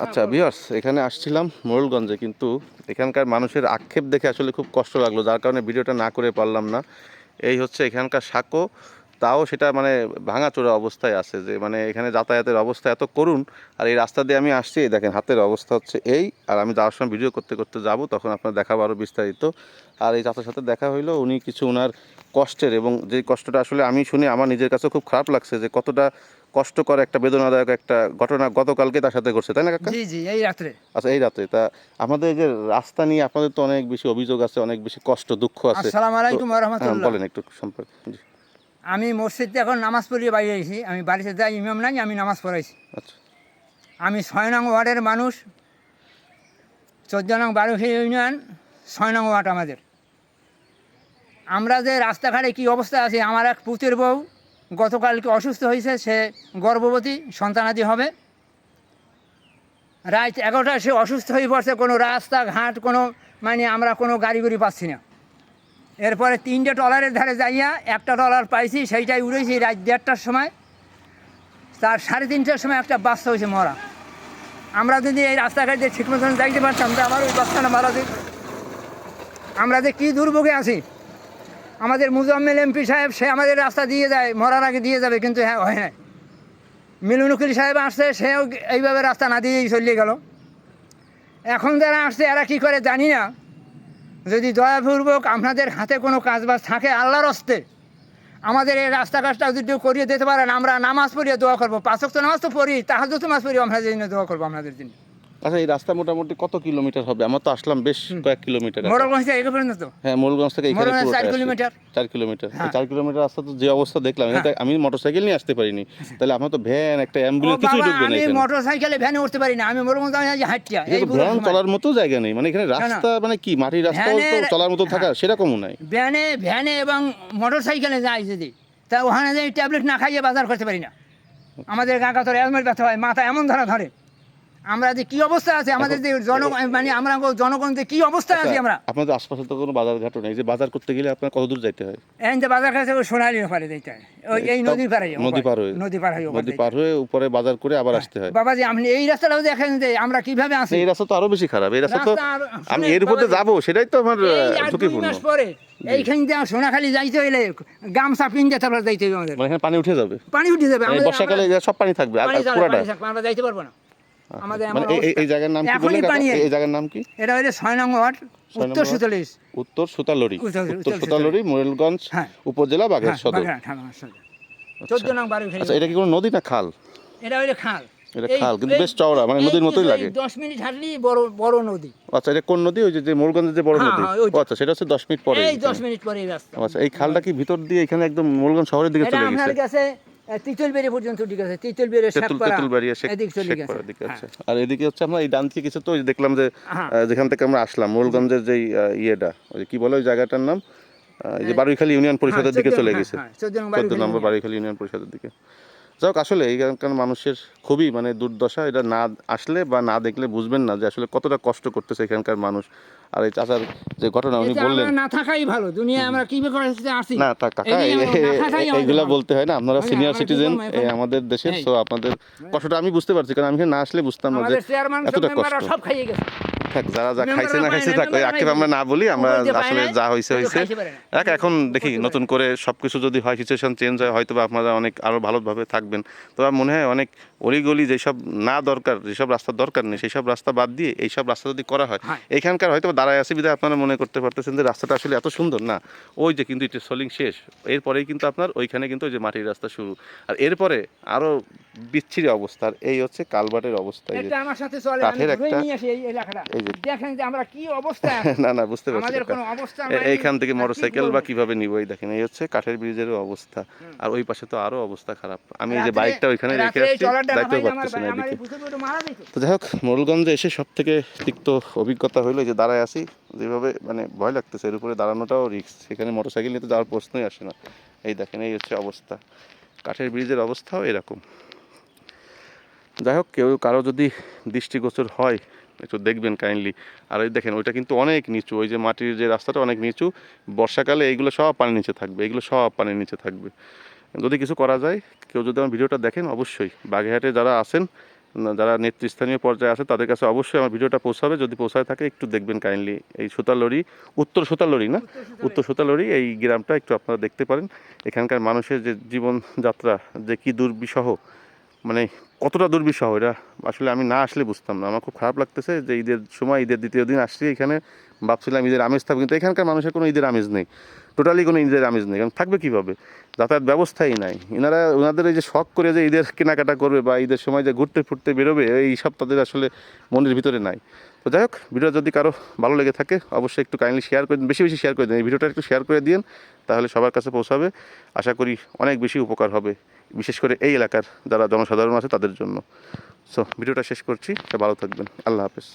আচ্ছা ভিউয়ার্স, এখানে আসছিলাম মোড়লগঞ্জে, কিন্তু এখানকার মানুষের আক্ষেপ দেখে আসলে খুব কষ্ট লাগলো, যার কারণে ভিডিওটা না করে পারলাম না। এই হচ্ছে এখানকার সাঁকো, তাও সেটা মানে ভাঙাচোরা অবস্থায় আছে, যে মানে এখানে যাতায়াতের অবস্থা এত করুণ। আর এই রাস্তা দিয়ে আমি আসছি, দেখেন হাতের অবস্থা হচ্ছে এই। আর আমি যাওয়ার সময় ভিডিও করতে করতে যাব, তখন আপনার দেখাবো আরও বিস্তারিত। আর এই চাচার সাথে দেখা হইলো, উনি কিছু ওনার কষ্টের, এবং যে কষ্টটা আসলে আমি শুনে আমার নিজের কাছে খুব খারাপ লাগছে, যে কতটা কষ্টকর একটা বেদনাদায়ক একটা ঘটনা গতকালকে তার সাথে ঘটছে, তাই না কাকা? জি জি, এই রাত্রে। আচ্ছা, এই রাতে তা আমাদের এই যে রাস্তা নিয়ে আপনাদের তো অনেক বেশি অভিযোগ আছে, অনেক বেশি কষ্ট দুঃখ আছে। আসসালামু আলাইকুম ওয়া হ্যাঁ, রাহমাতুল্লাহ। বলেন একটু সম্পর্কে। জি। আমি মসজিদে এখন নামাজ পড়িয়ে বাইরে এসেছি। আমি বাড়িতে যাই, ইমাম নাই, আমি নামাজ পড়াইছি। আচ্ছা আমি 6 নং ওয়ার্ডের মানুষ, 14 নং বারোখি ইউনিয়ন, 6 নং ওয়ার্ড আমাদের। আমরা যে রাস্তাঘাটে কী অবস্থা আছে, আমার এক পুতের বউ গতকালকে অসুস্থ হয়েছে, সে গর্ভবতী, সন্তানাদি হবে। রাত 11টায় সে অসুস্থ হয়ে পড়ছে, কোনো রাস্তাঘাট কোনো মানে আমরা কোনো গাড়ি গুড়ি পাচ্ছি না। এরপরে 3টে ট্রলারের ধারে যাইয়া একটা ট্রলার পাইছি, সেইটাই উড়েছি রাত 1:30টার সময়। তার 3:30টার সময় একটা বাচ্চা হয়েছে মরা। আমরা যদি এই রাস্তাঘাট দিয়ে ঠিক মতন যাইতে পারতাম, তো আমার ওই বাচ্চাটা মারা যেত। আমরা যে কী দুর্ভোগে আছি। আমাদের মুজাম্মেল এমপি সাহেব, সে আমাদের রাস্তা দিয়ে যায়, মরার আগে দিয়ে যাবে, কিন্তু হ্যাঁ হয় না। মিলন উকিল সাহেব আসছে, সেও এইভাবে রাস্তা না দিয়েই চলিয়ে গেল। এখন যারা আসছে এরা কী করে জানি না। যদি দয়াপূর্বক আপনাদের হাতে কোনো কাজবাজ থাকে, আল্লাহর হস্তে আমাদের এই রাস্তাঘাটটা যদি করিয়ে দিতে পারেন, আমরা নামাজ পড়িয়ে দোয়া করবো। 5 ওয়াক্ত নামাজ তো পড়ি, তাহাজ্জুদ নামাজ পড়ি, আমরা জন্য দোয়া করবো আপনাদের জন্য। আচ্ছা, এই রাস্তা মোটামুটি কত কিলোমিটার হবে? আমার তো আসলাম বেশ কয়েক কিলোমিটার। মোড়লগঞ্জ থেকে এগো পর্যন্ত তো? হ্যাঁ, মোড়লগঞ্জ থেকে এখানে মোড়লগঞ্জ 4 পুরোটাই আসছে। কিলোমিটার। 4 কিলোমিটার। হ্যাঁ। 4 কিলোমিটার রাস্তা তো যে অবস্থা দেখলাম, এখানে আমি মোটরসাইকেল নিয়ে আসতে পারিনি, তাহলে আমার তো ভ্যান, একটা ও অ্যাম্বুলেন্স কিছুই বাবা, ঢুকবে না আমি এখানে। মোটর সাইকেলে ভ্যানে উঠতে পারি না, আমি মোড়লগঞ্জ হাঁটিয়া এই কিন্তু ভ্যান চলার মতো জায়গা নেই, মানে এখানে না। রাস্তা মানে কি মাটির রাস্তাও তো ভ্যানের- চলার মতো থাকা হ্যাঁ। সেরকমও নাই। ভ্যানে এবং মোটর সাইকেলে যাই যদি, তা ওখানে যাই ট্যাবলেট না খাইয়ে বাজার করতে পারি না। আমাদের গাঁকা তোর অ্যালমেট ব্যথা হয়, মাথা এমন ধরে। আমরা যে কি অবস্থা আছে, আমাদের যে মানে আমরা জনগণ যে কি অবস্থায় আছি আমরা। আপনাদের আশপাশে তো কোনো বাজার ঘাটও নেই, যে বাজার করতে গেলে আপনার কত দূর যাইতে হয়? এখন যে বাজার কাছে সোনালী পারে যাইতে হয়, ওই এই নদীর পারে, নদী পার হয়ে, নদী পার হয়ে নদী পার হয়ে উপরে বাজার করে আবার আসতে হয়। বাবাজি, আপনি এই রাস্তাটাও দেখেন যে আমরা কিভাবে আছি। এই রাস্তা তো আরো বেশি খারাপ, এই রাস্তা তো আমি এর উপরে যাবো, সেটাই তো আমার ঝুঁকিপূর্ণ। পরে এইখান দিয়ে সোনাখালি যাইতে হইলে গামছা পিনতে তারপর যাইতে হবে আমাদের। মানে এখানে পানি উঠে যাবে, পানি উঠে যাবে, মানে বর্ষাকালে সব পানি থাকবে আর পুরাটা। আমরা যাইতে পারবো না। আমাদের মানে এই জায়গার নাম কি বললেন কাকা? এই জায়গার নাম কি? এটা হইলে 6 নং ওয়ার্ড, উত্তর সুতলিশ। উত্তর সুতালড়ি। উত্তর উত্তর সুতালড়ি, মোড়লগঞ্জ উপজেলা, বাগেরহাট সদর। 14 নং বাড়ি। আচ্ছা, এটা কি কোনো নদী না খাল? এটা হইলে খাল। এটা খাল, কিন্তু বেশ চওড়া, মানে নদীর মতোই লাগে। 10 মিনিট হাঁটলেই বড় নদী। আচ্ছা, এটা কোন নদী? ওই যে মোড়লগঞ্জের যে বড় নদী? আচ্ছা, সেটা হচ্ছে 10 মিনিট পরে। এই 10 মিনিট পরে এই রাস্তা। আচ্ছা, এই খালটা কি ভিতর দিয়ে এখানে একদম মোড়লগঞ্জ শহরের দিকে এটা চলে আপনার গেছে? কাছে তিতুলবেড়ি পর্যন্ত ঠিক আছে, তিতুলবেড়ি শেখপাড়া তেঁতুলবাড়ি এদিক চলে গেছে। শেখপাড়ার দিকে। আচ্ছা, আর এদিকে হচ্ছে আমরা এই ডান দিকে কিছু তো দেখলাম যে যেখান থেকে আমরা আসলাম মোড়লগঞ্জের যে ইয়েটা, ওই কি বলে ওই জায়গাটার নাম, এই যে বারুইখালী ইউনিয়ন পরিষদের দিকে চলে গেছে। 14 নম্বর বারুইখালী ইউনিয়ন পরিষদের দিকে। যাই হোক, আসলে এইখানকার মানুষের খুবই মানে দুর্দশা। এটা না আসলে বা না দেখলে বুঝবেন না যে আসলে কতটা কষ্ট করতেছে এখানকার মানুষ। আর এই চাচার যে ঘটনা উনি বললেন, না থাকাই ভালো, দুনিয়ায় আমরা কিভাবে করে আসি না তা কাকা এইগুলা বলতে হয় না, আপনারা সিনিয়র সিটিজেন আমাদের দেশের, তো আপনাদের কষ্টটা আমি বুঝতে পারছি, কারণ আমি না আসলে বুঝতাম না যে এতটা কষ্ট। সব খাইয়ে গেছে। যারা যা খাইছে না খাইছে থাক, আক্ষেপ আমরা না বলি, আমরা আসলে যা হয়েছে হয়েছে। এখন দেখি নতুন করে সবকিছু যদি হয়, সিচুয়েশন চেঞ্জ হয়, হয়তো বা আপনারা অনেক আরো ভালোভাবে থাকবেন। তো আমার মনে হয় অনেক অলিগলি যেসব না দরকার, যেসব রাস্তার দরকার নেই, সেই সব রাস্তা বাদ দিয়ে এইসব রাস্তা যদি করা হয়, এইখানকার হয়তো দাঁড়ায় আসি বিধায় আপনারা মনে করতে পারতেছেন যে রাস্তাটা আসলে এত সুন্দর না। ওই যে কিন্তু এটা সলিং শেষ, এরপরেই কিন্তু আপনার ওইখানে কিন্তু ওই যে মাটির রাস্তা শুরু, আর এরপরে আরো বিচ্ছিরি অবস্থা। এই হচ্ছে কালভার্টের অবস্থা। এই যে আমার সাথে চলে, আমি ঘুরে নিয়ে আসি এই এলাকাটা, দেখেন যে আমরা কি অবস্থা। না না, বুঝতে পারছি। আমাদের কোনো অবস্থা এইখান থেকে মোটরসাইকেল বা কিভাবে নিব, এই দেখেন এই হচ্ছে কাঠের ব্রিজের অবস্থা, আর ওই পাশে তো আরো অবস্থা খারাপ। আমি এই যে বাইকটা ওইখানে রেখে আসছি, যাইতেও পারতেছি না এদিকে। তো যাই হোক, মোড়লগঞ্জে এসে সব থেকে তিক্ত অভিজ্ঞতা হইলো যে দাঁড়ায় আসি, যেভাবে মানে ভয় লাগতেছে, এর উপরে দাঁড়ানোটাও রিস্ক। সেখানে মোটরসাইকেল নিয়ে তো যাওয়ার প্রশ্নই আসে না। এই দেখেন এই হচ্ছে অবস্থা, কাঠের ব্রিজের অবস্থাও এরকম। যাই হোক, কেউ কারো যদি দৃষ্টিগোচর হয় একটু দেখবেন কাইন্ডলি। আর ওই দেখেন ওইটা কিন্তু অনেক নিচু, ওই যে মাটির যে রাস্তাটা অনেক নিচু। বর্ষাকালে এইগুলো সব পানির নিচে থাকবে, এগুলো সব পানির নিচে থাকবে। যদি কিছু করা যায়, কেউ যদি আমার ভিডিওটা দেখেন, অবশ্যই বাগেরহাটে যারা আছেন, যারা নেতৃস্থানীয় পর্যায়ে আছে তাদের কাছে অবশ্যই আমার ভিডিওটা পৌঁছাবে। যদি পৌঁছায় থাকে একটু দেখবেন কাইন্ডলি। এই সুতালড়ি, উত্তর সুতালড়ি না, উত্তর সুতালড়ি এই গ্রামটা একটু আপনারা দেখতে পারেন। এখানকার মানুষের যে জীবনযাত্রা যে কি দুর্বিষহ, মানে কতটা দুর্বিষহ, এটা আসলে আমি না আসলে বুঝতাম না। আমার খুব খারাপ লাগতেছে যে ঈদের সময়, ঈদের দ্বিতীয় দিন আসছি এখানে, ভাবছিলাম ঈদের আমেজ থাকবে, কিন্তু এখানকার মানুষের কোনো ঈদের আমেজ নেই, টোটালি কোনো ঈদের আমেজ নেই। কারণ থাকবে কীভাবে, যাতায়াত ব্যবস্থাই নাই। ওনাদের এই যে শখ করে যে ঈদের কেনাকাটা করবে বা ঈদের সময় যে ঘুরতে ফুরতে বেরোবে, এই সব তাদের আসলে মনের ভিতরে নাই। তো যাই হোক, ভিডিও যদি কারো ভালো লেগে থাকে অবশ্যই একটু কাইন্ডলি শেয়ার করে দিন, বেশি বেশি শেয়ার করে দিন, এই ভিডিওটা একটু শেয়ার করে দিন, তাহলে সবার কাছে পৌঁছাবে। আশা করি অনেক বেশি উপকার হবে, বিশেষ করে এই এলাকার যারা জনসাধারণ আছে তাদের জন্য। সো ভিডিওটা শেষ করছি, ভালো থাকবেন, আল্লাহ হাফেজ।